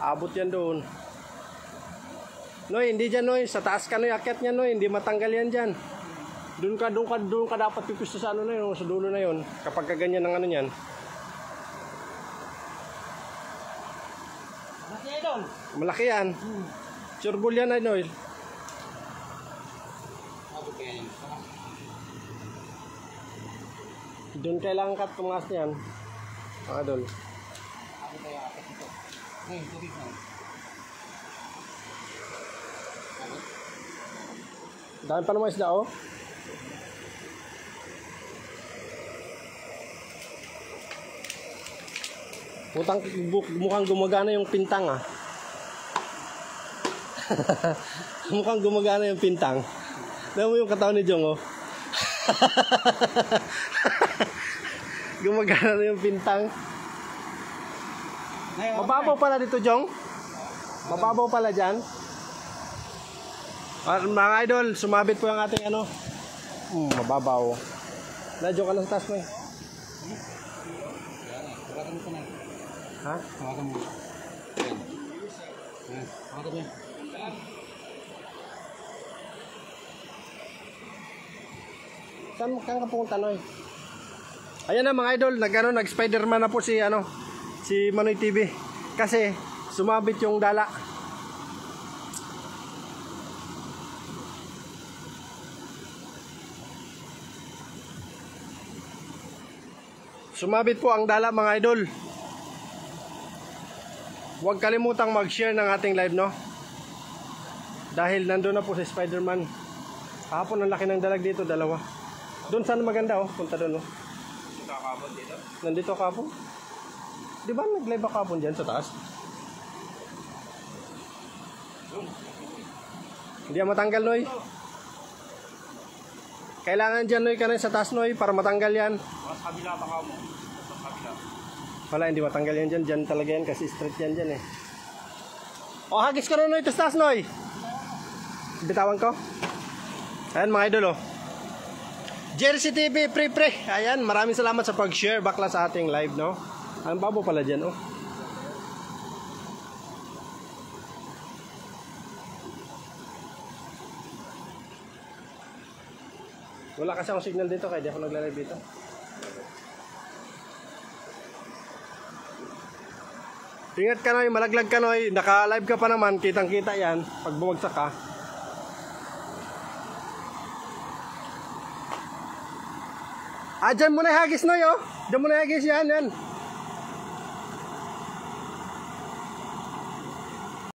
Abot yan doon. Noy, hindi dyan, Noy. Sa taas ka, Noy. Akyat niya, Noy. Hindi matanggal yan dyan. Doon ka dapat pipisto sa ano na yun, sa dulo na yun. Kapag kaganyan ng ano yan. Malaki yan doon. Malaki yan. Sureball yan, Noy. Abot kaya yan. Doon kailangan ka tumaas niyan. Mga doon. Abot kaya akit ito. Ngayon, tubig na. Dahil pa naman isda, oh. Mukhang gumagana yung pintang, ah. Mukhang gumagana yung pintang. Tignan mo yung katawan ni Jong, oh. Gumagana na yung pintang. Mababaw pala dito, Jong. Mababaw pala dyan. Mga idol, sumabit po yung ating ano. Mababaw. Nadyo ka lang sa taas mo, eh. Hawakan mo ka na. Ha? Hawakan mo. Ayan. Hawakan mo. Saan kang kapunta, Noy? Ayan na mga idol, nag-Spiderman na po si Manoy TV. Kasi sumabit yung dala. Sumabit po ang dala mga idol. Huwag kalimutang mag-share ng ating live, no? Dahil nandun na po si Spiderman. Kahapon ang laki ng dalag dito, dalawa. Doon saan maganda, oh. Punta doon, oh. Ito kakabon dito. Nandito kahapon. Di ba nag-live ako kahapon dyan sa taas? Hindi yan matanggal, Noy. Kailangan dyan, Noy, ka na sa taas, Noy, para matanggal yan. Mas kabila baka mo. Mas kabila. Wala, hindi matanggal yan dyan. Dyan talaga yan kasi straight yan dyan, eh. O, hagis ka na, Noy. Ito sa taas, Noy. Bitawan ko. Ayan, mga idol, oh. Jersey TV, pre. Ayan, maraming salamat sa pag-share bakla sa ating live, no? Ang babo pala dyan, oh. Wala kasi akong signal dito kaya di ako nagla-live dito. Ingat ka, Noy, malaglag ka, Noy. Naka-live ka pa naman, kitang-kita yan pag bumagsak ka. Dyan mo na hagis, Noy, oh. Dyan mo na hagis yan.